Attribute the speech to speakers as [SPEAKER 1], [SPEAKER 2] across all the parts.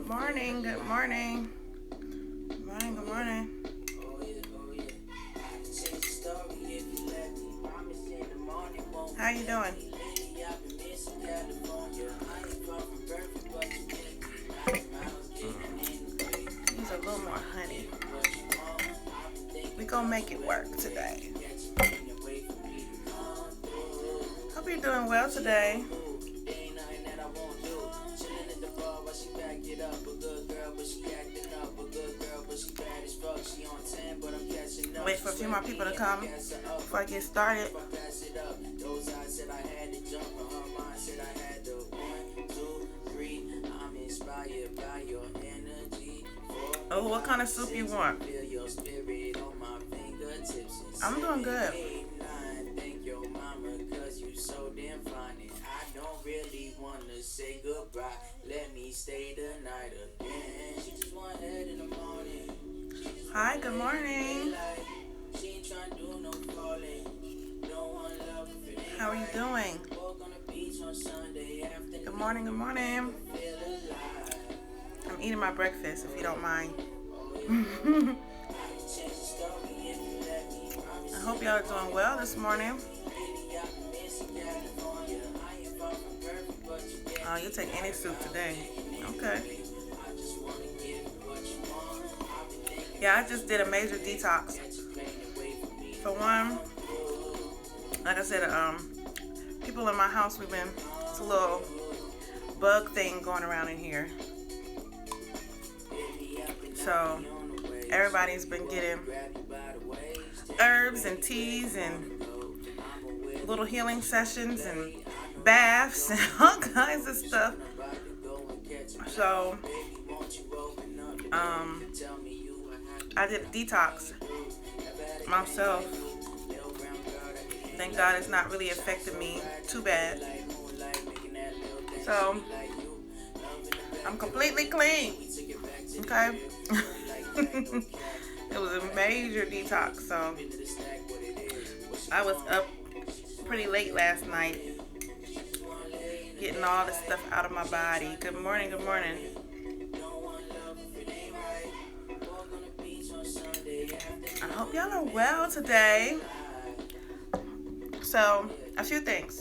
[SPEAKER 1] Good morning, good morning. Good morning, good morning. How you doing? Use a little more honey. We gonna make it work today. Hope you're doing well today. Wait for a few more people to come before I get started. Oh, what kind of soup you want? I'm doing good. Say goodbye. Let me stay the night again. She just want head in the morning. Hi, good morning. How are you doing? Good morning, good morning. I'm eating my breakfast, if you don't mind. I hope y'all are doing well this morning. Oh, you'll take any soup today. Okay. Yeah, I just did a major detox. For one, like I said, people in my house, it's a little bug thing going around in here. So, everybody's been getting herbs and teas and little healing sessions and baths and all kinds of stuff. So I did a detox myself. Thank God it's not really affected me too bad. So I'm completely clean. Okay. It was a major detox. So I was up pretty late last night, getting all this stuff out of my body. Good morning, good morning. I hope y'all are well today. So, a few things.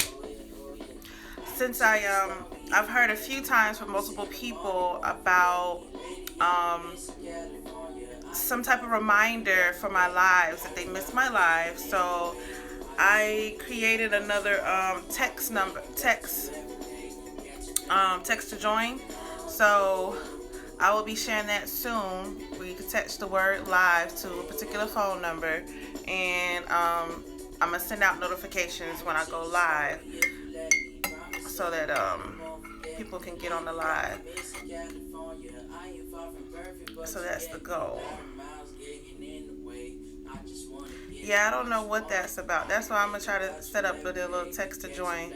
[SPEAKER 1] Since I've heard a few times from multiple people about some type of reminder for my lives, that they missed my live. So I created another text to join. So I will be sharing that soon, where you can text the word live to a particular phone number, and I'm gonna send out notifications when I go live, so that people can get on the live. So that's the goal. Yeah, I don't know what that's about. That's why I'm gonna try to set up a little text to join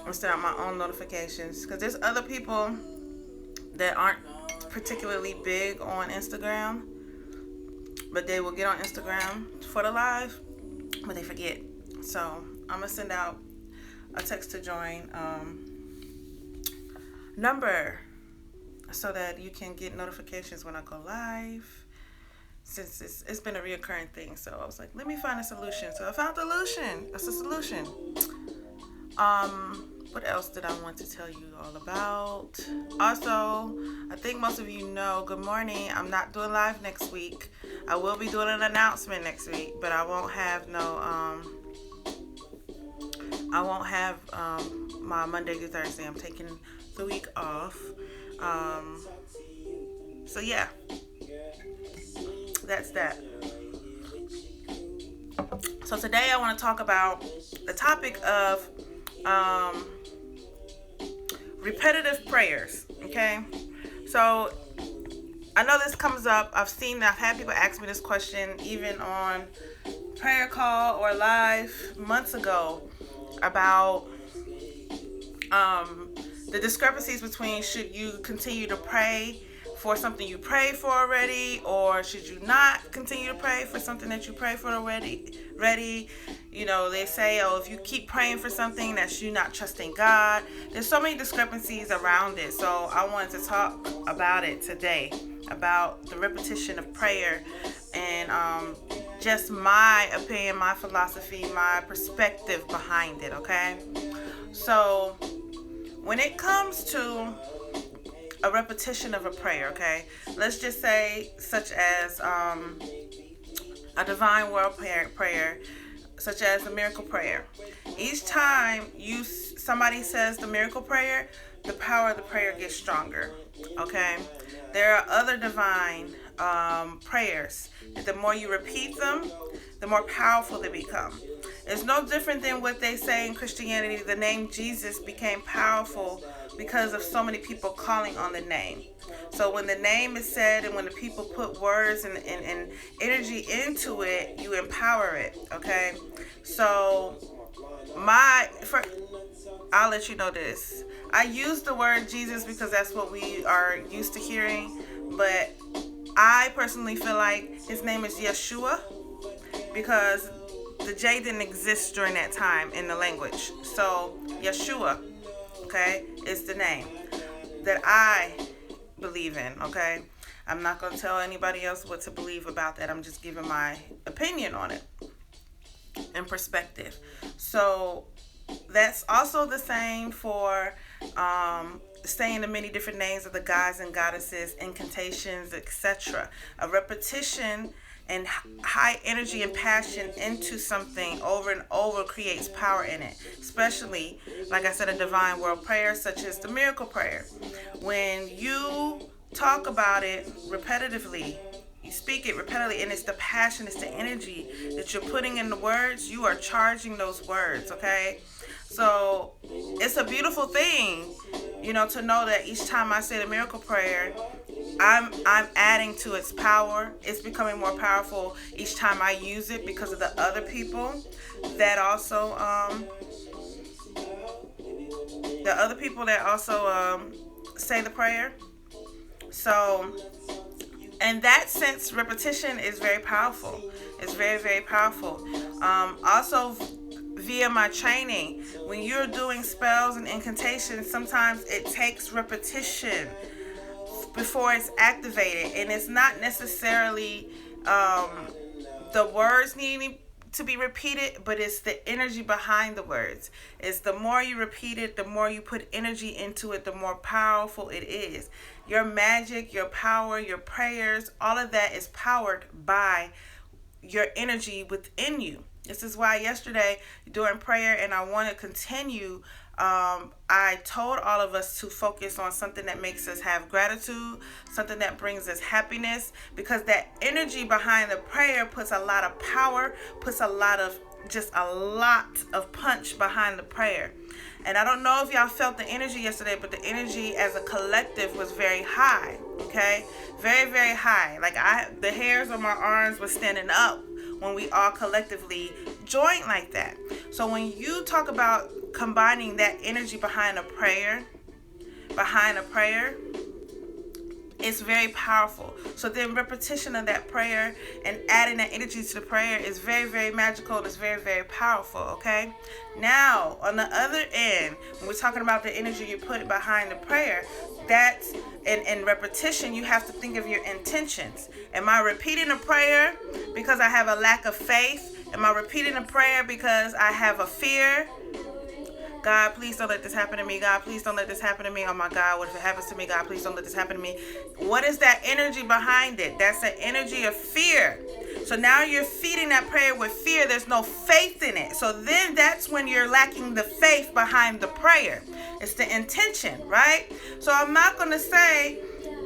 [SPEAKER 1] and set out my own notifications, because there's other people that aren't particularly big on Instagram, but they will get on Instagram for the live, but they forget. So I'm gonna send out a text to join number, so that you can get notifications when I go live, since it's been a reoccurring thing. So I was like, let me find a solution. So I found a solution. That's a solution. What else did I want to tell you all about? Also, I think most of you know, good morning, I'm not doing live next week. I will be doing an announcement next week, but I won't have my Monday through Thursday. I'm taking the week off. So yeah, that's that. So today I want to talk about the topic of repetitive prayers. Okay, so I know this comes up. I've had people ask me this question even on prayer call or live months ago, about the discrepancies between, should you continue to pray for something you prayed for already, or should you not continue to pray for something that you prayed for already? They say, oh, if you keep praying for something, that's you not trusting God. There's so many discrepancies around it. So I wanted to talk about it today, about the repetition of prayer and just my opinion, my philosophy, my perspective behind it, okay? So when it comes to a repetition of a prayer, okay, let's just say such as a divine world prayer, such as the miracle prayer. Each time somebody says the miracle prayer, the power of the prayer gets stronger, okay? There are other divine prayers. The more you repeat them, the more powerful they become. It's no different than what they say in Christianity. The name Jesus became powerful because of so many people calling on the name. So when the name is said and when the people put words and energy into it, you empower it, okay? So I'll let you know this. I use the word Jesus because that's what we are used to hearing, but I personally feel like his name is Yeshua because the J didn't exist during that time in the language. So Yeshua, okay, is the name that I believe in, okay? I'm not going to tell anybody else what to believe about that. I'm just giving my opinion on it and perspective. So that's also the same for saying the many different names of the gods and goddesses, incantations, etc. A repetition and high energy and passion into something over and over creates power in it. Especially, like I said, a divine world prayer such as the miracle prayer. When you talk about it repetitively, you speak it repetitively, and it's the passion, it's the energy that you're putting in the words, you are charging those words, okay? So it's a beautiful thing, to know that each time I say the miracle prayer, I'm adding to its power. It's becoming more powerful each time I use it because of the other people that also say the prayer. So in that sense, repetition is very powerful. It's very, very powerful. Also, via my training, when you're doing spells and incantations, sometimes it takes repetition before it's activated, and it's not necessarily the words needing to be repeated, but it's the energy behind the words. It's the more you repeat it, the more you put energy into it, the more powerful it is. Your magic, your power, your prayers, all of that is powered by your energy within you. This is why yesterday during prayer, and I want to continue, I told all of us to focus on something that makes us have gratitude, something that brings us happiness, because that energy behind the prayer puts a lot of power, puts a lot of punch behind the prayer. And I don't know if y'all felt the energy yesterday, but the energy as a collective was very high, okay? Very, very high. Like the hairs on my arms were standing up when we all collectively joined like that. So when you talk about combining that energy behind a prayer, it's very powerful. So then repetition of that prayer and adding that energy to the prayer is very, very magical. And it's very, very powerful, okay? Now, on the other end, when we're talking about the energy you put behind the prayer, that's in repetition, you have to think of your intentions. Am I repeating a prayer because I have a lack of faith? Am I repeating a prayer because I have a fear? God, please don't let this happen to me. God, please don't let this happen to me. Oh my God, what if it happens to me? God, please don't let this happen to me. What is that energy behind it? That's the energy of fear. So now you're feeding that prayer with fear. There's no faith in it. So then that's when you're lacking the faith behind the prayer. It's the intention, right? So I'm not going to say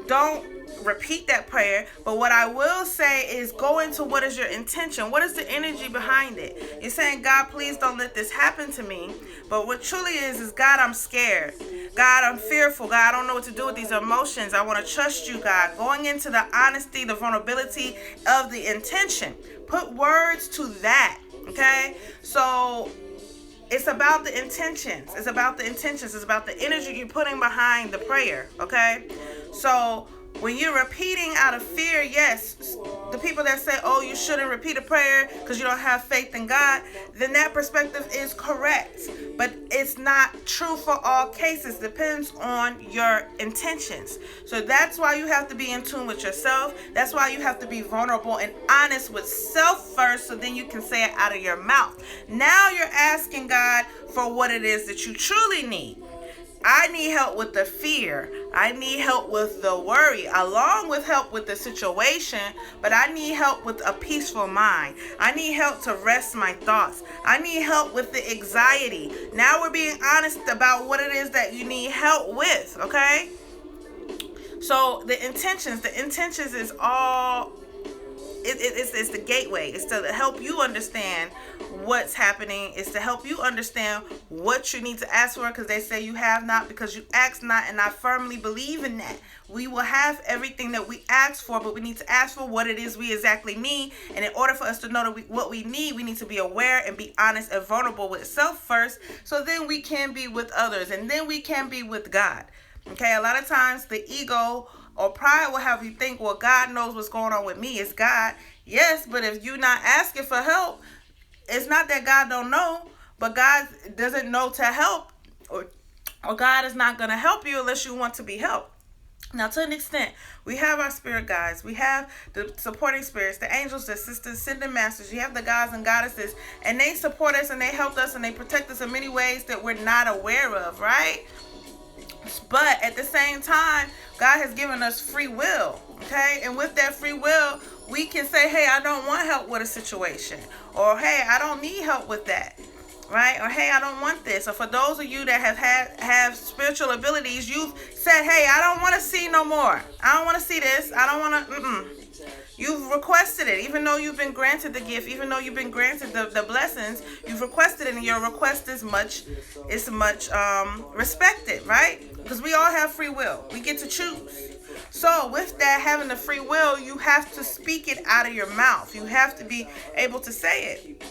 [SPEAKER 1] don't repeat that prayer, but what I will say is go into what is your intention. What is the energy behind it? You're saying, God, please don't let this happen to me. But what truly is God, I'm scared. God, I'm fearful. God, I don't know what to do with these emotions. I want to trust you, God. Going into the honesty, the vulnerability of the intention. Put words to that, okay? So it's about the intentions. It's about the intentions. It's about the energy you're putting behind the prayer, okay? So When you're repeating out of fear, yes, the people that say, oh, you shouldn't repeat a prayer because you don't have faith in God, then that perspective is correct. But it's not true for all cases. Depends on your intentions. So that's why you have to be in tune with yourself. That's why you have to be vulnerable and honest with self first, so then you can say it out of your mouth. Now you're asking God for what it is that you truly need. I need help with the fear. I need help with the worry, along with help with the situation, but I need help with a peaceful mind. I need help to rest my thoughts. I need help with the anxiety. Now we're being honest about what it is that you need help with, okay? So the intentions is all, it's the gateway. It's to help you understand what's happening. It's to help you understand what you need to ask for, because they say you have not because you ask not, and I firmly believe in that. We will have everything that we ask for, but we need to ask for what it is we exactly need. And in order for us to know that what we need to be aware and be honest and vulnerable with self first, so then we can be with others, and then we can be with God. Okay, a lot of times the ego or pride will have you think, well, God knows what's going on with me. It's God. Yes, but if you're not asking for help, it's not that God don't know, but God doesn't know to help, or God is not going to help you unless you want to be helped. Now, to an extent, we have our spirit guides. We have the supporting spirits, the angels, the assistants, sending masters. You have the gods and goddesses, and they support us and they help us and they protect us in many ways that we're not aware of, right? But at the same time, God has given us free will, okay? And with that free will, we can say, hey, I don't want help with a situation. Or, hey, I don't need help with that, right? Or, hey, I don't want this. Or for those of you that have spiritual abilities, you've said, hey, I don't want to see no more. I don't want to see this. I don't want to, You've requested it, even though you've been granted the gift, even though you've been granted the blessings, you've requested it, and your request is much respected, right? Because we all have free will. We get to choose. So with that, having the free will, you have to speak it out of your mouth. You have to be able to say it.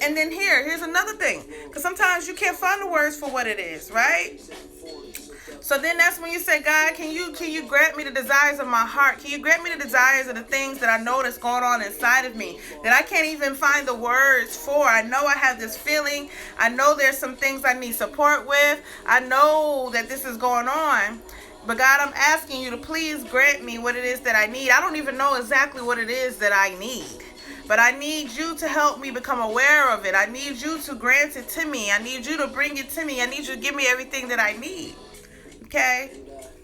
[SPEAKER 1] And then here's another thing, because sometimes you can't find the words for what it is, right? So then that's when you say, God, can you grant me the desires of my heart? Can you grant me the desires of the things that I know that's going on inside of me that I can't even find the words for? I know I have this feeling. I know there's some things I need support with. I know that this is going on. But God, I'm asking you to please grant me what it is that I need. I don't even know exactly what it is that I need. But I need you to help me become aware of it. I need you to grant it to me. I need you to bring it to me. I need you to give me everything that I need. Okay?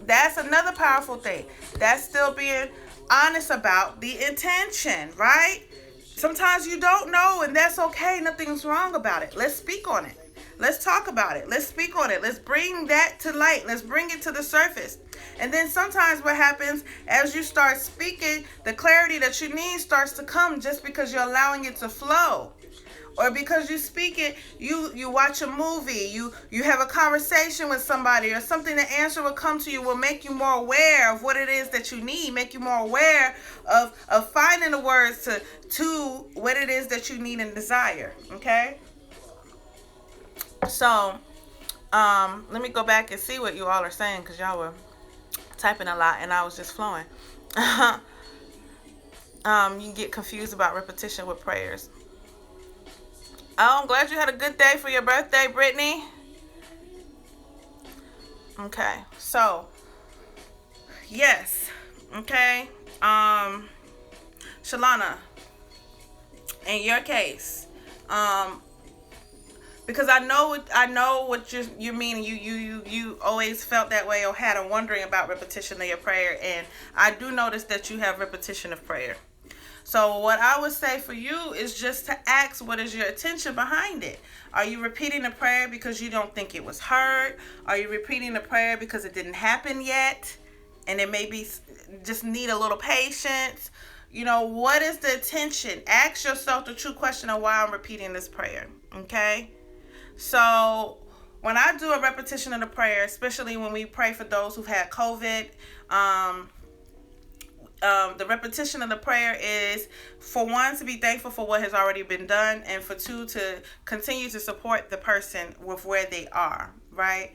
[SPEAKER 1] That's another powerful thing. That's still being honest about the intention, right? Sometimes you don't know, and that's okay. Nothing's wrong about it. Let's speak on it. Let's talk about it. Let's speak on it. Let's bring that to light. Let's bring it to the surface. And then sometimes what happens, as you start speaking, the clarity that you need starts to come just because you're allowing it to flow. Or because you speak it, you watch a movie, you have a conversation with somebody, or something, the answer will come to you, will make you more aware of what it is that you need, make you more aware of finding the words to what it is that you need and desire, okay? So, let me go back and see what you all are saying, because y'all were typing a lot and I was just flowing. You get confused about repetition with prayers. Oh, I'm glad you had a good day for your birthday, Brittany. Okay, so, yes, okay, Shalana, in your case, because I know what you mean. You always felt that way or had a wondering about repetition of your prayer, and I do notice that you have repetition of prayer. So what I would say for you is just to ask, what is your intention behind it? Are you repeating the prayer because you don't think it was heard? Are you repeating the prayer because it didn't happen yet, and it maybe just need a little patience? You know, what is the intention? Ask yourself the true question of why I'm repeating this prayer, okay? So when I do a repetition of the prayer, especially when we pray for those who've had COVID, the repetition of the prayer is, for one, to be thankful for what has already been done, and for two, to continue to support the person with where they are, right?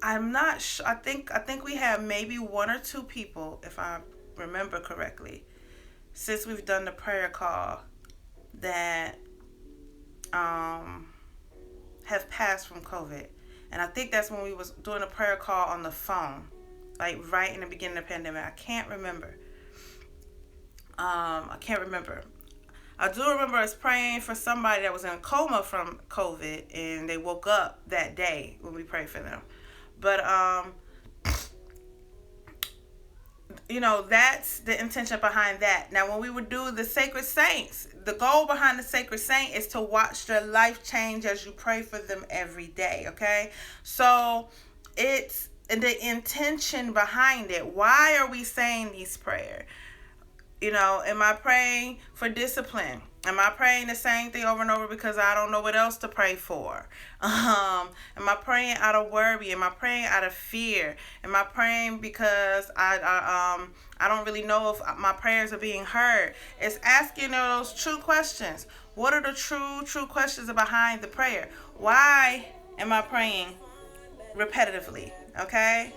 [SPEAKER 1] I'm not sure. I think we have maybe one or two people, if I remember correctly, since we've done the prayer call that um have passed from COVID. And I think that's when we was doing a prayer call on the phone, like right in the beginning of the pandemic. I can't remember. I do remember us praying for somebody that was in a coma from COVID, and they woke up that day when we prayed for them. But that's the intention behind that. Now, when we would do the sacred saints, the goal behind the sacred saint is to watch their life change as you pray for them every day. Okay, so it's the intention behind it. Why are we saying these prayers? Am I praying for discipline? Am I praying the same thing over and over because I don't know what else to pray for? Am I praying out of worry? Am I praying out of fear? Am I praying because I don't really know if my prayers are being heard? It's asking those true questions. What are the true questions behind the prayer? Why am I praying repetitively? Okay?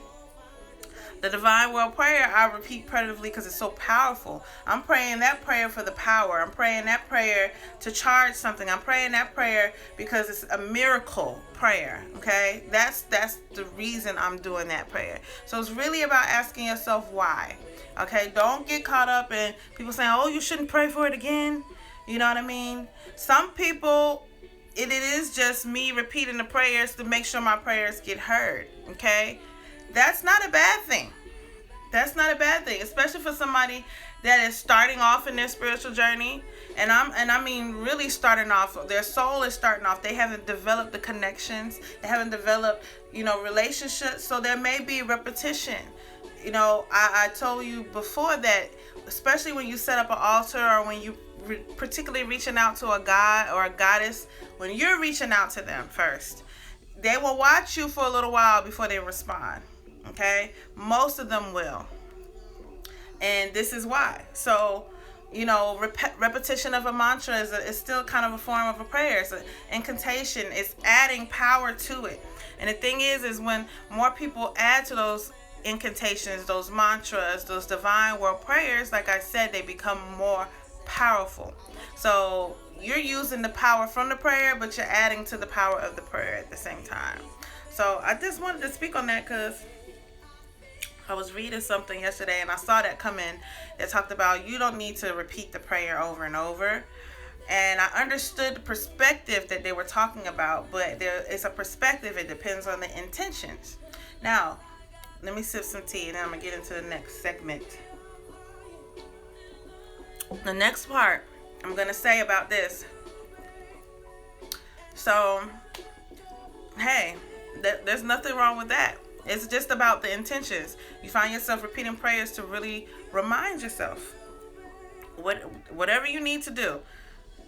[SPEAKER 1] The divine world prayer, I repeat repetitively because it's so powerful. I'm praying that prayer for the power. I'm praying that prayer to charge something. I'm praying that prayer because it's a miracle prayer. Okay? That's the reason I'm doing that prayer. So it's really about asking yourself why. Okay? Don't get caught up in people saying, oh, you shouldn't pray for it again. You know what I mean? Some people, it is just me repeating the prayers to make sure my prayers get heard. Okay? That's not a bad thing. That's not a bad thing, especially for somebody that is starting off in their spiritual journey. And I mean really starting off. Their soul is starting off. They haven't developed the connections. They haven't developed, relationships. So there may be repetition. I told you before that, especially when you set up an altar or when you particularly reaching out to a god or a goddess, when you're reaching out to them first, they will watch you for a little while before they respond. Okay? Most of them will. And this is why. So, repetition of a mantra is still kind of a form of a prayer. It's an incantation. It's adding power to it. And the thing is when more people add to those incantations, those mantras, those divine word prayers, like I said, they become more powerful. So you're using the power from the prayer, but you're adding to the power of the prayer at the same time. So I just wanted to speak on that because I was reading something yesterday and I saw that come in that talked about you don't need to repeat the prayer over and over. And I understood the perspective that they were talking about, but it's a perspective. It depends on the intentions. Now, let me sip some tea and then I'm going to get into the next segment. The next part I'm going to say about this. So, hey, there's nothing wrong with that. It's just about the intentions. You find yourself repeating prayers to really remind yourself whatever you need to do.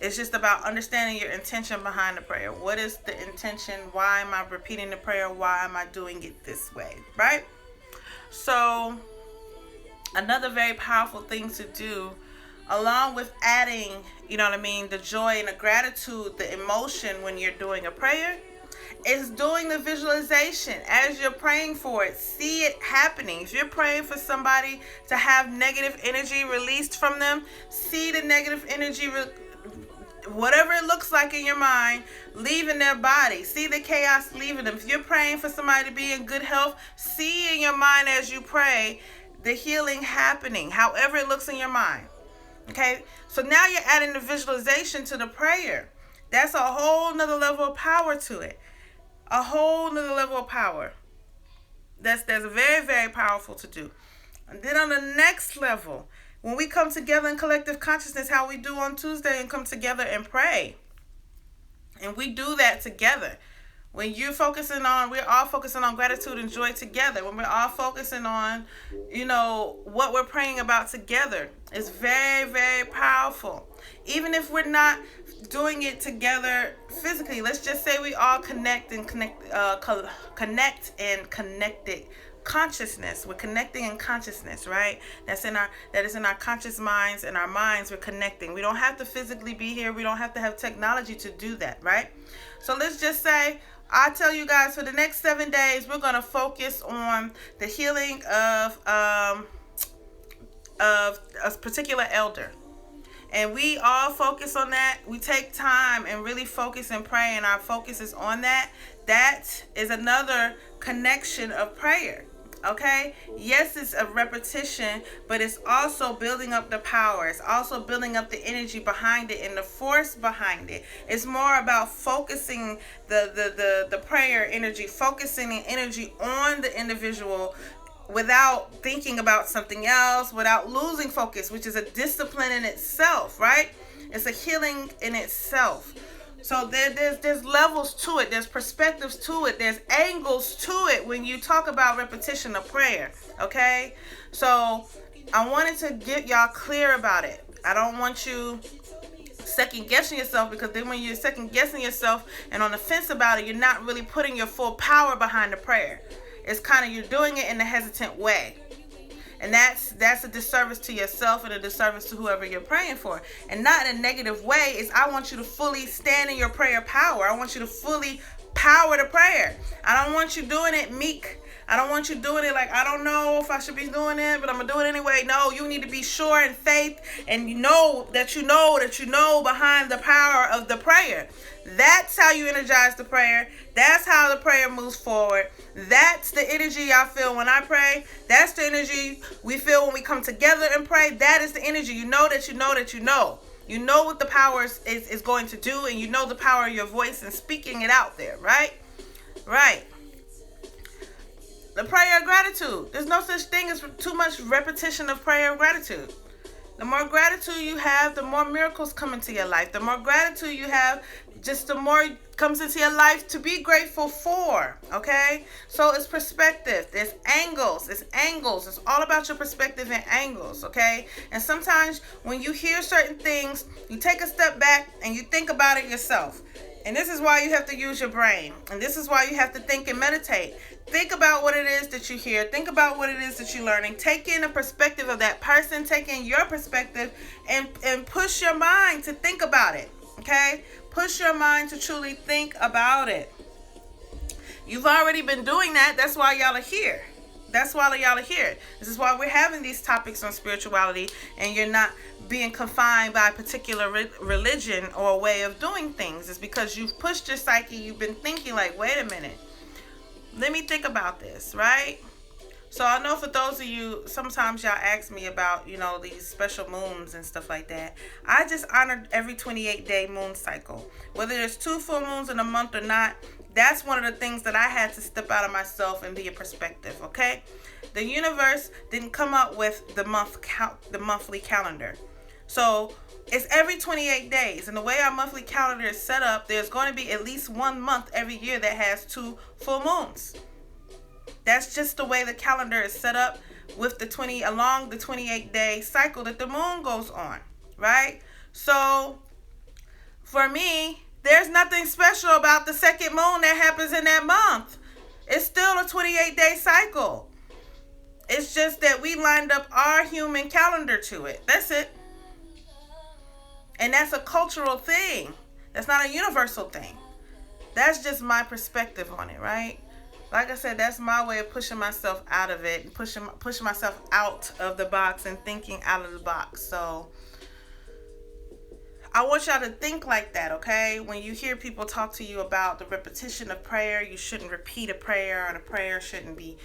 [SPEAKER 1] It's just about understanding your intention behind the prayer. What is the intention? Why am I repeating the prayer? Why am I doing it this way? Right? So, another very powerful thing to do, along with adding, the joy and the gratitude, the emotion when you're doing a prayer, is doing the visualization as you're praying for it. See it happening. If you're praying for somebody to have negative energy released from them, see the negative energy, whatever it looks like in your mind, leaving their body. See the chaos leaving them. If you're praying for somebody to be in good health, see in your mind as you pray the healing happening, however it looks in your mind. Okay? So now you're adding the visualization to the prayer. That's a whole nother level of power to it. A whole nother level of power. That's very, very powerful to do. And then on the next level, when we come together in collective consciousness, how we do on Tuesday and come together and pray. And we do that together. When we're all focusing on gratitude and joy together. When we're all focusing on, what we're praying about together. It's very, very powerful. Even if we're not doing it together physically, let's just say we all connect and connected consciousness. We're connecting in consciousness, right? That is in our conscious minds and our minds. We're connecting. We don't have to physically be here. We don't have to have technology to do that, right? So let's just say I tell you guys, for the next 7 days, we're gonna focus on the healing of a particular elder. And we all focus on that. We take time and really focus and pray, and our focus is on that. That is another connection of prayer. Okay? Yes, it's a repetition, but it's also building up the power. It's also building up the energy behind it and the force behind it. It's more about focusing the prayer energy, focusing the energy on the individual without thinking about something else, without losing focus, which is a discipline in itself, right? It's a healing in itself. So there's levels to it. There's perspectives to it. There's angles to it when you talk about repetition of prayer, okay? So I wanted to get y'all clear about it. I don't want you second guessing yourself, because then when you're second guessing yourself and on the fence about it, you're not really putting your full power behind the prayer. It's kind of, you're doing it in a hesitant way. And that's a disservice to yourself and a disservice to whoever you're praying for. And not in a negative way. Is I want you to fully stand in your prayer power. I want you to fully power the prayer. I don't want you doing it meek. I don't want you doing it like, I don't know if I should be doing it, but I'm going to do it anyway. No, you need to be sure in faith, and you know behind the power of the prayer. That's how you energize the prayer. That's how the prayer moves forward. That's the energy I feel when I pray. That's the energy we feel when we come together and pray. That is the energy. You know that you know that you know. You know what the power is going to do, and you know the power of your voice and speaking it out there, right? Right. The prayer of gratitude. There's no such thing as too much repetition of prayer of gratitude. The more gratitude you have, the more miracles come into your life. The more gratitude you have, just the more comes into your life to be grateful for, okay? So it's perspective. There's angles. It's angles. It's all about your perspective and angles, okay? And sometimes when you hear certain things, you take a step back and you think about it yourself. And this is why you have to use your brain. And this is why you have to think and meditate. Think about what it is that you hear. Think about what it is that you're learning. Take in the perspective of that person. Take in your perspective and push your mind to think about it. Okay? Push your mind to truly think about it. You've already been doing that. That's why y'all are here. That's why y'all are here. This is why we're having these topics on spirituality, and you're not being confined by a particular religion or a way of doing things. It's because you've pushed your psyche. You've been thinking like, wait a minute. Let me think about this, right? So I know for those of you, sometimes y'all ask me about, these special moons and stuff like that. I just honored every 28-day moon cycle. Whether there's 2 full moons in a month or not, that's one of the things that I had to step out of myself and be a perspective, okay? The universe didn't come up with the monthly calendar. So it's every 28 days. And the way our monthly calendar is set up, there's going to be at least 1 month every year that has 2 full moons. That's just the way the calendar is set up with along the 28-day cycle that the moon goes on, right? So for me, there's nothing special about the second moon that happens in that month. It's still a 28-day cycle. It's just that we lined up our human calendar to it. That's it. And that's a cultural thing. That's not a universal thing. That's just my perspective on it, right? Like I said, that's my way of pushing myself out of it, pushing myself out of the box and thinking out of the box. So I want y'all to think like that, okay? When you hear people talk to you about the repetition of prayer, you shouldn't repeat a prayer, and a prayer shouldn't be,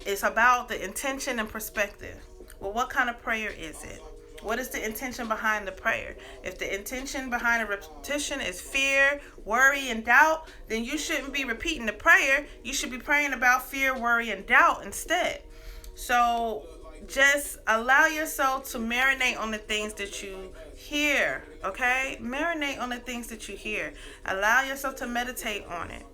[SPEAKER 1] it's about the intention and perspective. Well, what kind of prayer is it? What is the intention behind the prayer? If the intention behind a repetition is fear, worry, and doubt, then you shouldn't be repeating the prayer. You should be praying about fear, worry, and doubt instead. So just allow yourself to marinate on the things that you hear, okay? Marinate on the things that you hear. Allow yourself to meditate on it.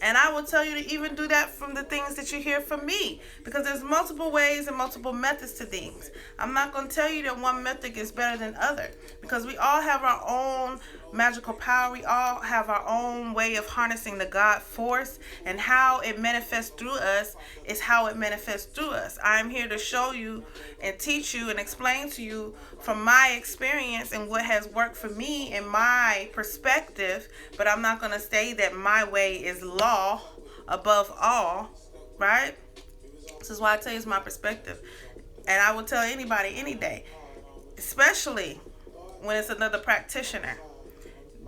[SPEAKER 1] And I will tell you to even do that from the things that you hear from me, because there's multiple ways and multiple methods to things. I'm not going to tell you that one method is better than other, because we all have our own magical power. We all have our own way of harnessing the God force, and how it manifests through us is how it manifests through us. I'm here to show you and teach you and explain to you from my experience and what has worked for me and my perspective, but I'm not going to say that my way is law above all, right? This is why I tell you it's my perspective. And I will tell anybody any day, especially when it's another practitioner.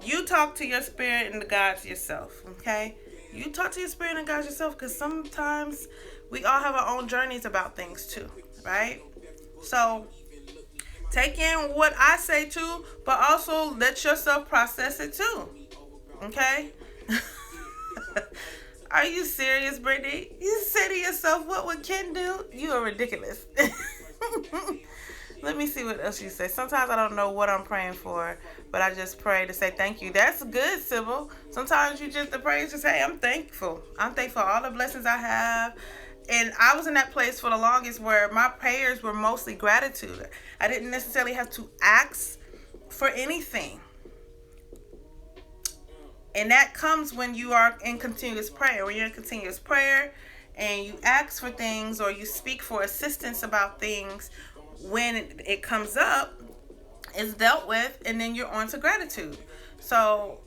[SPEAKER 1] You talk to your spirit and the God to yourself, okay? You talk to your spirit and God yourself, because sometimes we all have our own journeys about things too, right? So take in what I say too, but also let yourself process it too, okay? Are you serious, Brittany? You say to yourself, what would Ken do? You are ridiculous. Let me see what else you say. Sometimes I don't know what I'm praying for, but I just pray to say thank you. That's good, Sybil. Sometimes you just, the praise just say, I'm thankful. I'm thankful for all the blessings I have. And I was in that place for the longest where my prayers were mostly gratitude. I didn't necessarily have to ask for anything. And that comes when you are in continuous prayer. When you're in continuous prayer and you ask for things or you speak for assistance about things, when it comes up, it's dealt with, and then you're on to gratitude. So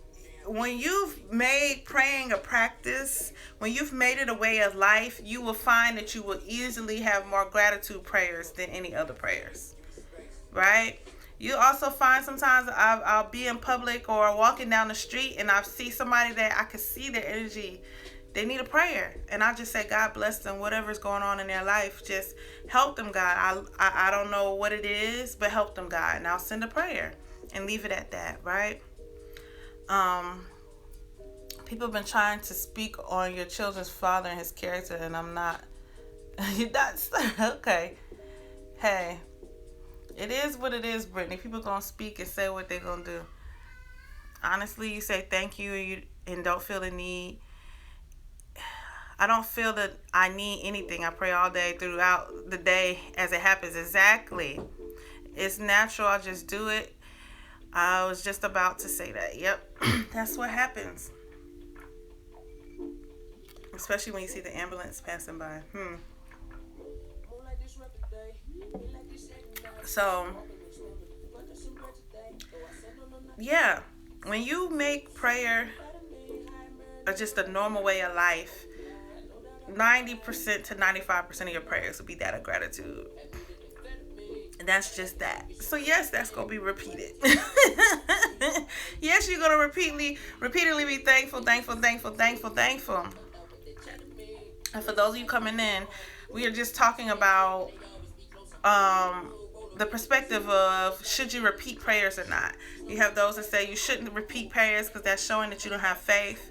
[SPEAKER 1] when you've made praying a practice, when you've made it a way of life, you will find that you will easily have more gratitude prayers than any other prayers, right? You also find sometimes I'll be in public or walking down the street and I see somebody that I can see their energy. They need a prayer. And I just say, God bless them, whatever's going on in their life. Just help them, God. I don't know what it is, but help them, God. And I'll send a prayer and leave it at that, right? People have been trying to speak on your children's father and his character, and I'm not. You're not. Okay. Hey. It is what it is, Brittany. People gonna speak and say what they're gonna do. Honestly, you say thank you and don't feel the need. I don't feel that I need anything. I pray all day throughout the day as it happens. Exactly. It's natural. I just do it. I was just about to say that. Yep. That's what happens. Especially when you see the ambulance passing by. So, yeah, when you make prayer just a normal way of life, 90% to 95% of your prayers will be that of gratitude. And that's just that. So yes, that's going to be repeated. Yes, you're going to repeatedly be thankful. And for those of you coming in, we are just talking about the perspective of should you repeat prayers or not. You have those that say you shouldn't repeat prayers because that's showing that you don't have faith.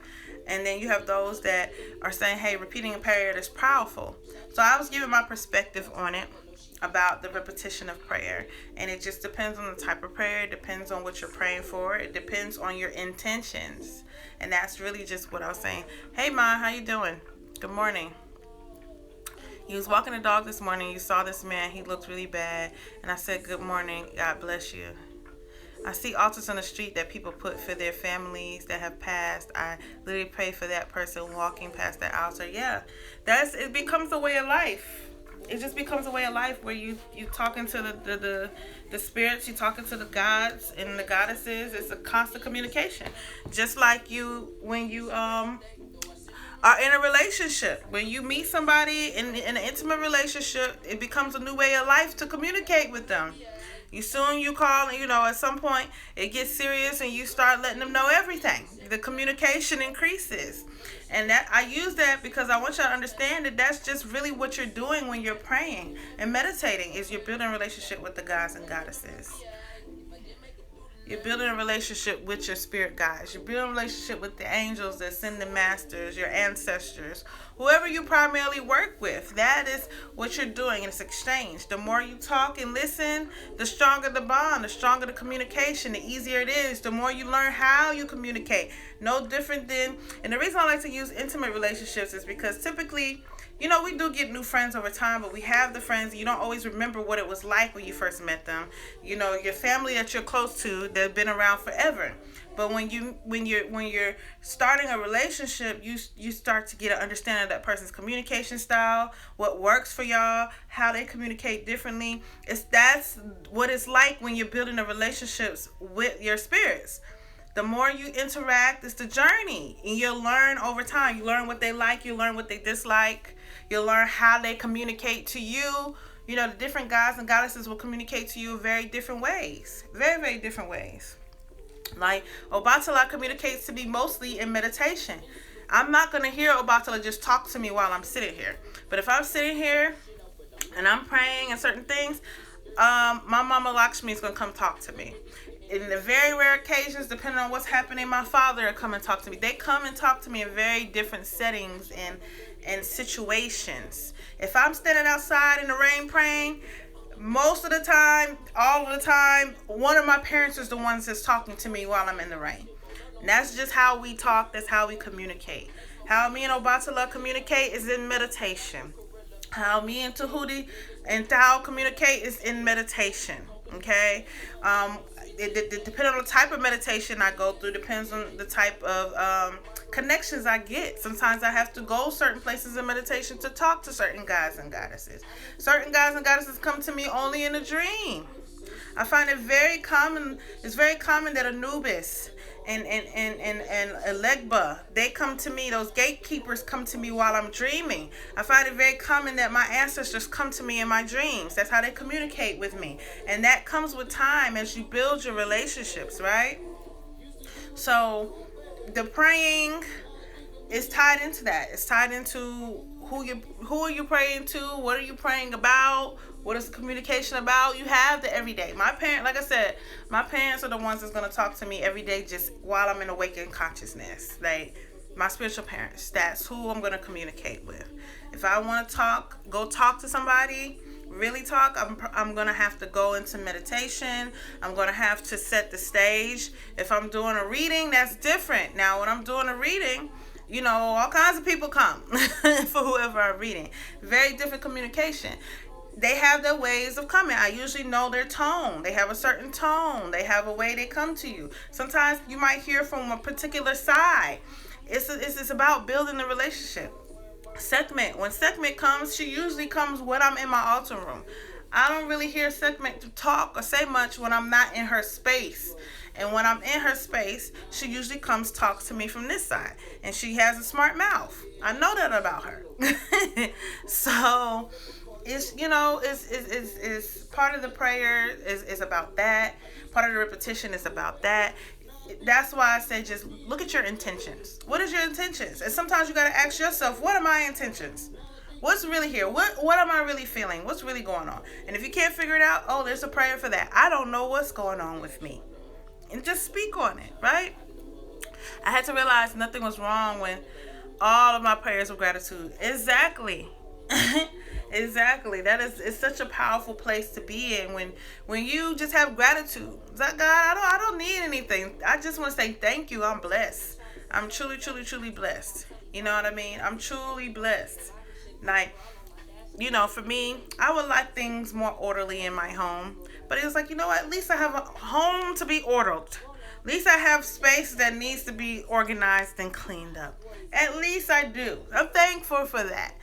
[SPEAKER 1] And then you have those that are saying, hey, repeating a prayer is powerful. So I was giving my perspective on it about the repetition of prayer. And it just depends on the type of prayer. It depends on what you're praying for. It depends on your intentions. And that's really just what I was saying. Hey, Ma, how you doing? Good morning. You was walking the dog this morning. You saw this man. He looked really bad. And I said, good morning. God bless you. I see altars on the street that people put for their families that have passed. I literally pray for that person walking past that altar. Yeah, it becomes a way of life. It just becomes a way of life where you talking to the spirits, you talking to the gods and the goddesses. It's a constant communication. Just like when you are in a relationship. When you meet somebody in an intimate relationship, it becomes a new way of life to communicate with them. You call, and at some point it gets serious and you start letting them know everything. The communication increases. And that I use that because I want you to understand that that's just really what you're doing when you're praying and meditating, is you're building a relationship with the gods and goddesses. You're building a relationship with your spirit guides. You're building a relationship with the angels that send the masters, your ancestors, whoever you primarily work with. That is what you're doing. It's exchange. The more you talk and listen, the stronger the bond, the stronger the communication, the easier it is. The more you learn how you communicate. No different than, and the reason I like to use intimate relationships is because typically we do get new friends over time, but we have the friends. You don't always remember what it was like when you first met them. Your family that you're close to, they've been around forever. But when you're starting a relationship, you start to get an understanding of that person's communication style, what works for y'all, how they communicate differently. That's what it's like when you're building a relationships with your spirits. The more you interact, it's the journey, and you'll learn over time. You learn what they like, you learn what they dislike, you'll learn how they communicate to you. The different gods and goddesses will communicate to you in very different ways, very, very different ways. Like Obatala communicates to me mostly in meditation. I'm not gonna hear Obatala just talk to me while I'm sitting here, but if I'm sitting here and I'm praying and certain things, my mama Lakshmi is gonna come talk to me. In the very rare occasions, depending on what's happening, my father will come and talk to me. They come and talk to me in very different settings and situations. If I'm standing outside in the rain praying, most of the time, all of the time, one of my parents is the ones that's talking to me while I'm in the rain. And that's just how we talk. That's how we communicate. How me and Obatala communicate is in meditation. How me and Tahuti and Tao communicate is in meditation. Okay? It depends on the type of meditation I go through. Depends on the type of connections I get. Sometimes I have to go certain places in meditation to talk to certain gods and goddesses. Certain gods and goddesses come to me only in a dream. I find it very common. It's very common that Anubis and Elegba, they come to me. Those gatekeepers come to me while I'm dreaming. I find it very common that my ancestors come to me in my dreams. That's how they communicate with me, and that comes with time as you build your relationships, right? So the praying is tied into that. It's tied into who are you praying to? What are you praying about? What is the communication about? You have the everyday. My parents, like I said, my parents are the ones that's gonna talk to me every day, just while I'm in awakened consciousness. Like my spiritual parents. That's who I'm gonna communicate with. If I want to talk, go talk to somebody. Really talk, I'm gonna have to go into meditation. I'm gonna have to set the stage. If I'm doing a reading, that's different. Now when I'm doing a reading, all kinds of people come for whoever I'm reading. Very different communication. They have their ways of coming. I usually know their tone. They have a certain tone. They have a way they come to you. Sometimes you might hear from a particular side. It's about building the relationship. Segment. When Segment comes, she usually comes when I'm in my altar room. I don't really hear Segment to talk or say much when I'm not in her space. And when I'm in her space, she usually comes talks to me from this side. And she has a smart mouth. I know that about her. So it's it's part of the prayer is about that. Part of the repetition is about that. That's why I say just look at your intentions. What is your intentions? And sometimes you got to ask yourself, what are my intentions? What's really here? What am I really feeling? What's really going on? And if you can't figure it out, oh, there's a prayer for that. I don't know what's going on with me. And just speak on it, right? I had to realize nothing was wrong when all of my prayers of gratitude. Exactly. Exactly. It's such a powerful place to be in when you just have gratitude. It's like, God, I don't need anything. I just want to say thank you. I'm blessed. I'm truly, truly, truly blessed. You know what I mean? I'm truly blessed. Like, for me, I would like things more orderly in my home. But it was like, what? At least I have a home to be ordered. At least I have space that needs to be organized and cleaned up. At least I do. I'm thankful for that.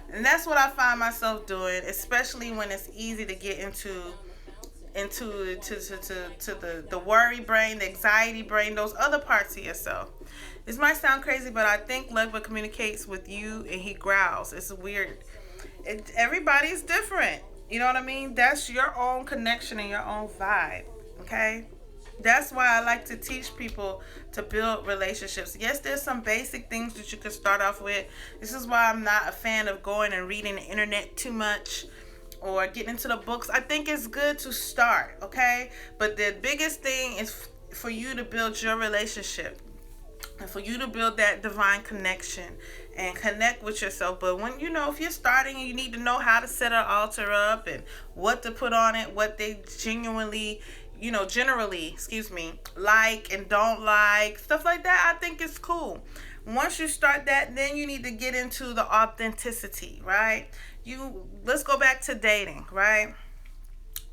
[SPEAKER 1] And that's what I find myself doing, especially when it's easy to get into the worry brain, the anxiety brain, those other parts of yourself. This might sound crazy, but I think Legba communicates with you and he growls. It's weird. Everybody's different. You know what I mean? That's your own connection and your own vibe. Okay? That's why I like to teach people to build relationships. Yes, there's some basic things that you could start off with. This is why I'm not a fan of going and reading the internet too much or getting into the books. I think it's good to start, okay? But the biggest thing is for you to build your relationship and for you to build that divine connection and connect with yourself. But when if you're starting, you need to know how to set an altar up and what to put on it, what they generally, like and don't like, stuff like that. I think it's cool. Once you start that, then you need to get into the authenticity, right? Let's go back to dating, right?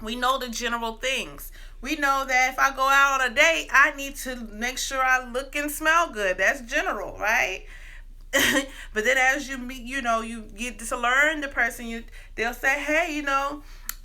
[SPEAKER 1] We know the general things. We know that if I go out on a date, I need to make sure I look and smell good. That's general, right? But then as you meet, you get to learn the person. They'll say, hey,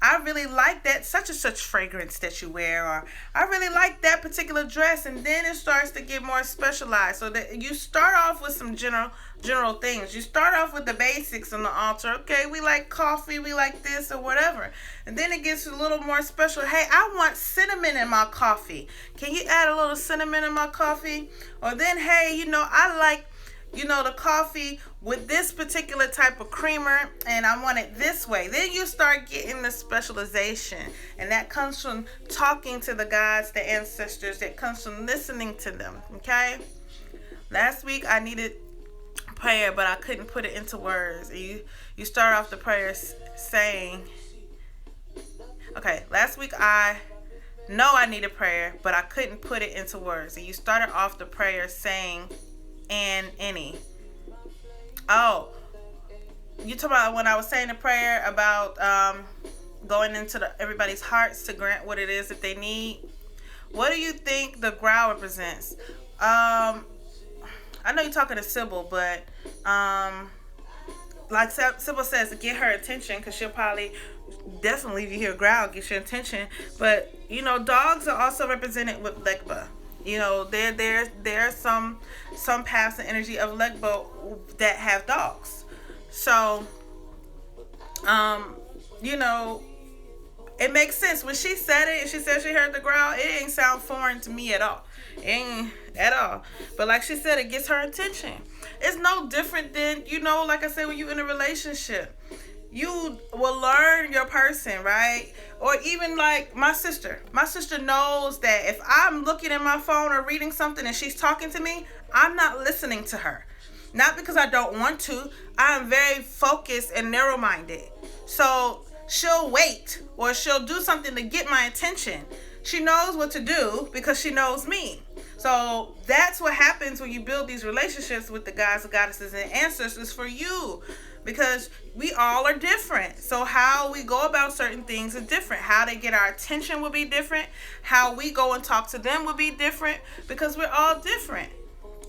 [SPEAKER 1] I really like that such and such fragrance that you wear, or I really like that particular dress, and then it starts to get more specialized. So that you start off with some general things. You start off with the basics on the altar. Okay, we like coffee, we like this or whatever, and then it gets a little more special. Hey, I want cinnamon in my coffee. Can you add a little cinnamon in my coffee? Or then, hey, I like the coffee with this particular type of creamer, and I want it this way. Then you start getting the specialization, and that comes from talking to the gods, the ancestors. That comes from listening to them. Okay. Last week I needed prayer, but I couldn't put it into words. You start off the prayer saying, okay. Last week I know I needed prayer, but I couldn't put it into words. And you started off the prayer saying, and any. Oh, you talk about when I was saying the prayer about going into everybody's hearts to grant what it is that they need. What do you think the growl represents? I know you're talking to Sybil, but like Sybil says, to get her attention, because she'll probably definitely, if you hear growl, get your attention. But dogs are also represented with Legba. There's some paths and energy of Legbo that have dogs. So, it makes sense. When she said it, and she said she heard the growl, it ain't sound foreign to me at all. It ain't at all. But like she said, it gets her attention. It's no different than, like I said, when you're in a relationship. You will learn your person, right? Or even like my sister. My sister knows that if I'm looking at my phone or reading something and she's talking to me, I'm not listening to her. Not because I don't want to. I'm very focused and narrow-minded. So she'll wait or she'll do something to get my attention. She knows what to do because she knows me. So that's what happens when you build these relationships with the gods, the goddesses, and ancestors for you. Because we all are different. So how we go about certain things is different. How they get our attention will be different. How we go and talk to them will be different. Because we're all different.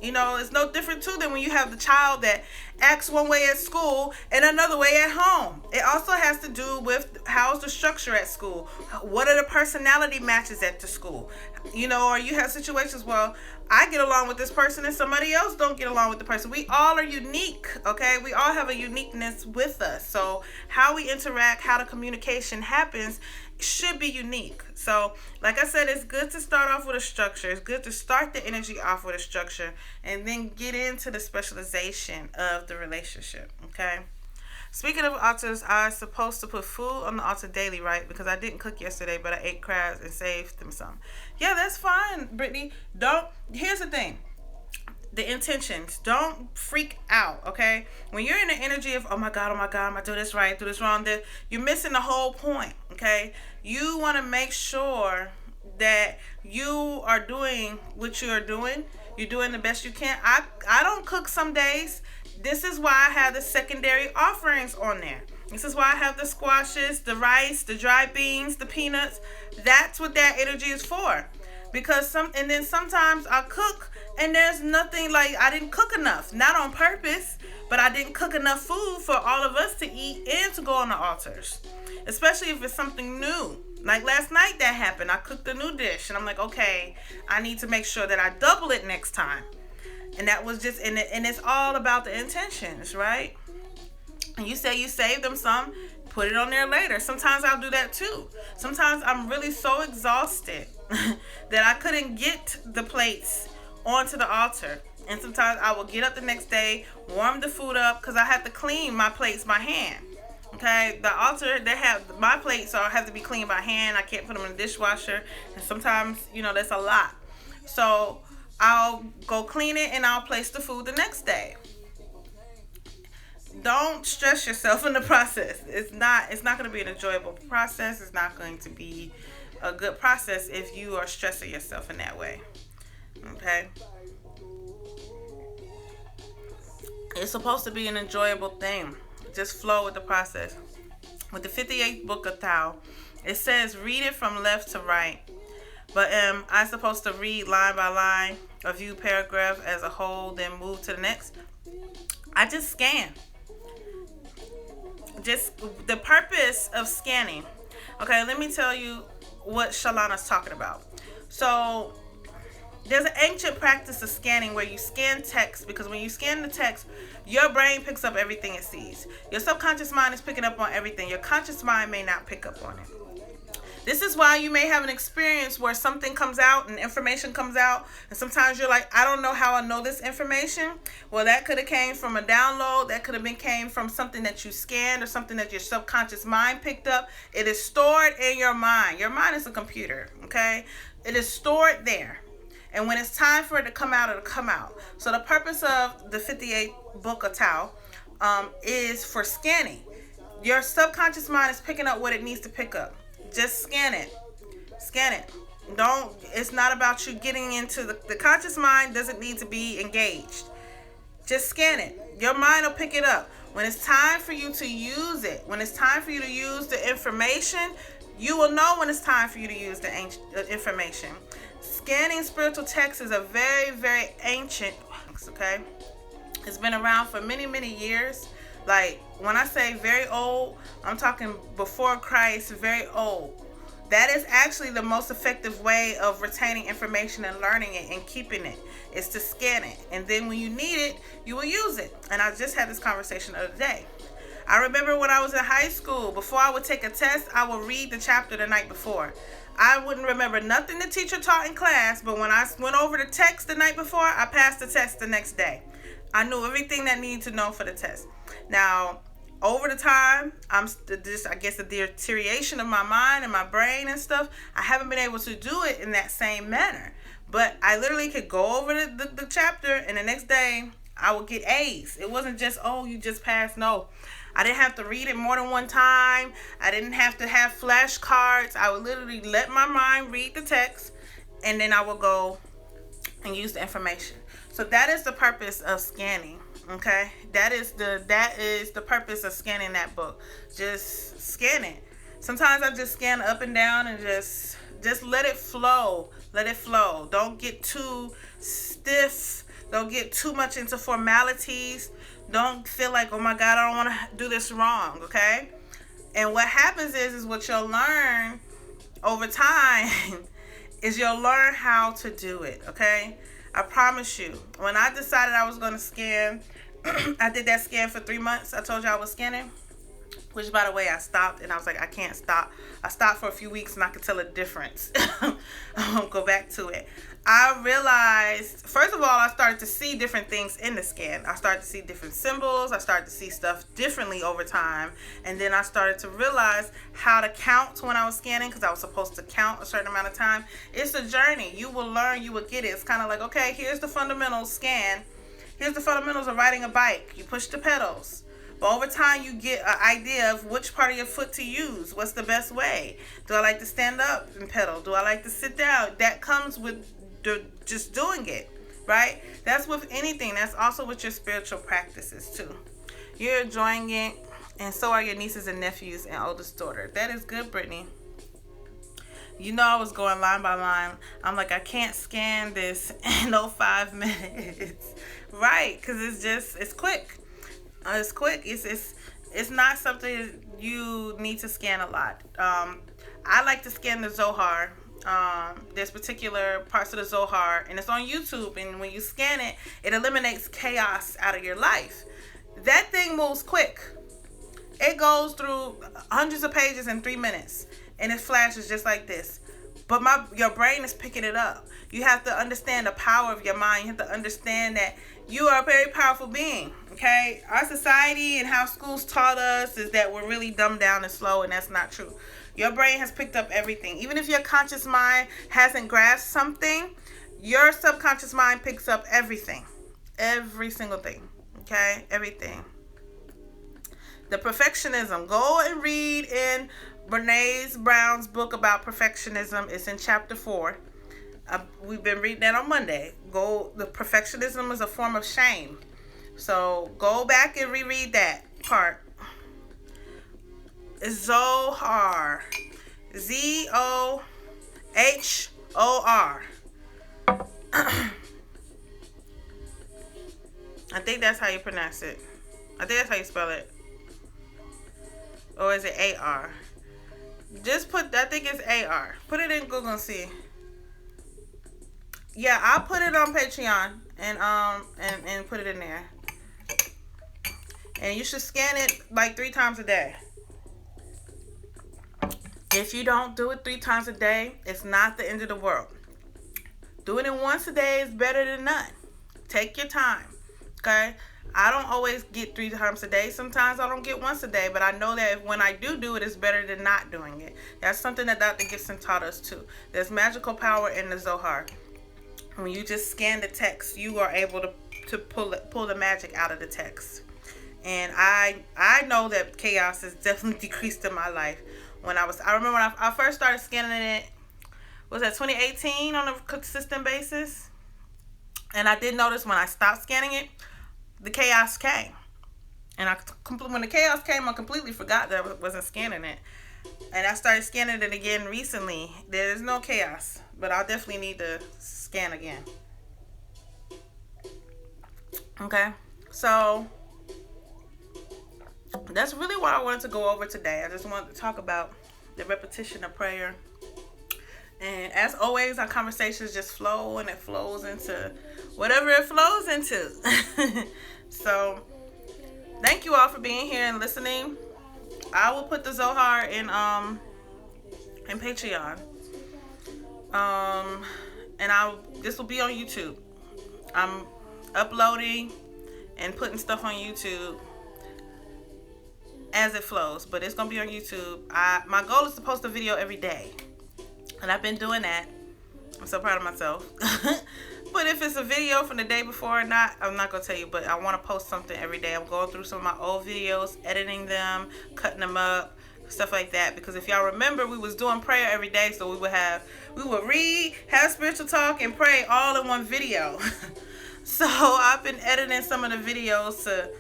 [SPEAKER 1] It's no different too than when you have the child that acts one way at school and another way at home. It also has to do with how's the structure at school. What are the personality matches at the school? Or you have situations where I get along with this person and somebody else don't get along with the person. We all are unique, okay? We all have a uniqueness with us. So how we interact, how the communication happens should be unique. So like I said, it's good to start off with a structure. It's good to start the energy off with a structure and then get into the specialization of the relationship, okay? Speaking of altars, I'm supposed to put food on the altar daily, right? Because I didn't cook yesterday, but I ate crabs and saved them some. Yeah, that's fine, Brittany. Here's the thing. The intentions. Don't freak out, okay? When you're in the energy of, oh my God, am I do this right, do this wrong, you're missing the whole point, okay? You want to make sure that you are doing what you're doing. You're doing the best you can. I don't cook some days. This is why I have the secondary offerings on there. This is why I have the squashes, the rice, the dry beans, the peanuts. That's what that energy is for. And then sometimes I cook and there's nothing, like I didn't cook enough. Not on purpose, but I didn't cook enough food for all of us to eat and to go on the altars. Especially if it's something new. Like last night that happened. I cooked a new dish and I'm like, okay, I need to make sure that I double it next time. And that was just, and it's all about the intentions, right? And you say you saved them some, put it on there later. Sometimes I'll do that too. Sometimes I'm really so exhausted that I couldn't get the plates onto the altar. And sometimes I will get up the next day, warm the food up, because I have to clean my plates by hand. Okay, the altar, my plates have to be cleaned by hand. I can't put them in the dishwasher. And sometimes, that's a lot. So I'll go clean it and I'll place the food the next day. Don't stress yourself in the process. It's not going to be an enjoyable process. It's not going to be a good process if you are stressing yourself in that way. Okay? It's supposed to be an enjoyable thing. Just flow with the process. With the 58th book of Thou, it says read it from left to right. But am I supposed to read line by line, a view paragraph as a whole, then move to the next? I just scan. Just the purpose of scanning. Okay, let me tell you what Shalana's talking about. So there's an ancient practice of scanning where you scan text, because when you scan the text, your brain picks up everything it sees. Your subconscious mind is picking up on everything. Your conscious mind may not pick up on it. This is why you may have an experience where something comes out and information comes out, and sometimes you're like, I don't know how I know this information. Well, that could have came from a download. That could have came from something that you scanned or something that your subconscious mind picked up. It is stored in your mind. Your mind is a computer, okay? It is stored there. And when it's time for it to come out, it'll come out. So the purpose of the 58th book of Tao is for scanning. Your subconscious mind is picking up what it needs to pick up. Just scan it. Scan it. It's not about you getting into the conscious mind doesn't need to be engaged. Just scan it. Your mind will pick it up. When it's time for you to use it, when it's time for you to use the information, you will know when it's time for you to use the information. Scanning spiritual text is a very, very ancient, okay? It's been around for many, many years. Like, when I say very old, I'm talking before Christ, very old. That is actually the most effective way of retaining information and learning it and keeping it, is to scan it. And then when you need it, you will use it. And I just had this conversation the other day. I remember when I was in high school, before I would take a test, I would read the chapter the night before. I wouldn't remember nothing the teacher taught in class, but when I went over the text the night before, I passed the test the next day. I knew everything that I needed to know for the test. Now, over the time, I guess the deterioration of my mind and my brain and stuff, I haven't been able to do it in that same manner. But I literally could go over the chapter, and the next day, I would get A's. It wasn't just, oh, you just passed. No. I didn't have to read it more than one time. I didn't have to have flashcards. I would literally let my mind read the text, and then I would go and use the information. So that is the purpose of scanning. Okay, that is the purpose of scanning that book. Just scan it. Sometimes I just scan up and down and just let it flow. Let it flow. Don't get too stiff. Don't get too much into formalities. Don't feel like, oh my God, I don't want to do this wrong. Okay, and what happens is what you'll learn over time is you'll learn how to do it. Okay, I promise you. When I decided I was going to scan, I did that scan for 3 months. I told you I was scanning, which, by the way, I stopped, and I was like, I can't stop. I stopped for a few weeks, and I could tell a difference. I won't go back to it. I realized, first of all, I started to see different things in the scan. I started to see different symbols. I started to see stuff differently over time. And then I started to realize how to count when I was scanning, because I was supposed to count a certain amount of time. It's a journey. You will learn. You will get it. It's kind of like, okay, here's the fundamentals scan. Here's the fundamentals of riding a bike. You push the pedals. But over time, you get an idea of which part of your foot to use. What's the best way? Do I like to stand up and pedal? Do I like to sit down? That comes with just doing it, right? That's with anything. That's also with your spiritual practices, too. You're enjoying it, and so are your nieces and nephews and oldest daughter. That is good, Brittany. You know, I was going line by line. I'm like, I can't scan this in 5 minutes. Right, because it's quick. It's quick. It's not something you need to scan a lot. I like to scan the Zohar. There's particular parts of the Zohar, and it's on YouTube, and when you scan it, it eliminates chaos out of your life. That thing moves quick. It goes through hundreds of pages in 3 minutes, and it flashes just like this. But your brain is picking it up. You have to understand the power of your mind. You have to understand that you are a very powerful being, okay? Our society and how schools taught us is that we're really dumbed down and slow, and that's not true. Your brain has picked up everything. Even if your conscious mind hasn't grasped something, your subconscious mind picks up everything. Every single thing, okay? Everything. The perfectionism. Go and read in Brene Brown's book about perfectionism. It's in chapter 4. We've been reading that on Monday. The perfectionism is a form of shame. So go back and reread that part. Zohar. Zohor. I think that's how you pronounce it. I think that's how you spell it. Or is it AR? Just put, I think it's AR. Put it in Google and see. Yeah, I'll put it on Patreon and put it in there. And you should scan it like 3 times a day. If you don't do it 3 times a day, it's not the end of the world. Doing it once a day is better than none. Take your time. Okay? I don't always get 3 times a day. Sometimes I don't get once a day. But I know that when I do it, it's better than not doing it. That's something that Dr. Gibson taught us too. There's magical power in the Zohar. When you just scan the text, you are able to pull the magic out of the text. And I know that chaos has definitely decreased in my life. I remember when I first started scanning it, was that 2018 on a consistent basis? And I did notice when I stopped scanning it, the chaos came. And when the chaos came, I completely forgot that I wasn't scanning it. And I started scanning it again recently. There's no chaos, but I'll definitely need to scan again. Okay, so that's really what I wanted to go over today. I just wanted to talk about the repetition of prayer. And as always, our conversations just flow, and it flows into whatever it flows into. So thank you all for being here and listening. I will put the Zohar in Patreon. And this will be on YouTube. I'm uploading and putting stuff on YouTube as it flows, but it's gonna be on YouTube. My goal is to post a video every day, and I've been doing that. I'm so proud of myself. But if it's a video from the day before or not, I'm not gonna tell you, but I want to post something every day. I'm going through some of my old videos, editing them, cutting them up, stuff like that, because if y'all remember, we was doing prayer every day, so we would read, have spiritual talk, and pray all in one video. So I've been editing some of the videos to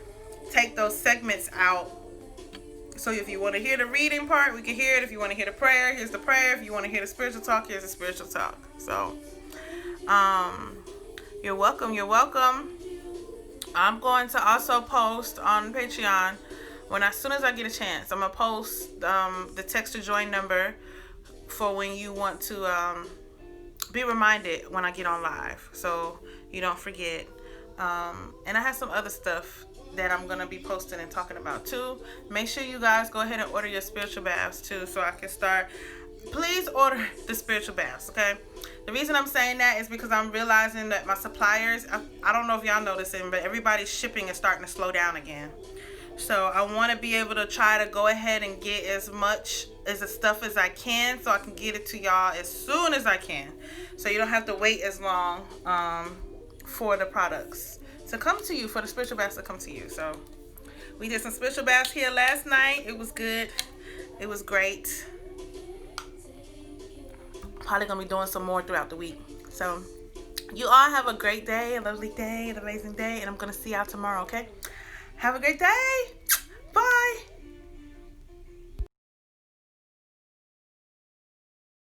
[SPEAKER 1] take those segments out. So if you want to hear the reading part, we can hear it. If you want to hear the prayer, here's the prayer. If you want to hear the spiritual talk, here's the spiritual talk. So you're welcome. I'm going to also post on Patreon as soon as I get a chance. I'm gonna post the text to join number for when you want to be reminded when I get on live, so you don't forget. And I have some other stuff that I'm gonna be posting and talking about too. Make sure you guys go ahead and order your spiritual baths too, so I can start. Please order the spiritual baths, okay? The reason I'm saying that is because I'm realizing that my suppliers, I don't know if y'all noticing, but everybody's shipping is starting to slow down again. So I want to be able to try to go ahead and get as much as the stuff as I can, so I can get it to y'all as soon as I can, so you don't have to wait as long for the products to come to you, for the spiritual baths to come to you. So we did some spiritual baths here last night. It was good. It was great. Probably gonna be doing some more throughout the week. So you all have a great day, a lovely day, an amazing day, and I'm gonna see y'all tomorrow, okay? Have a great day.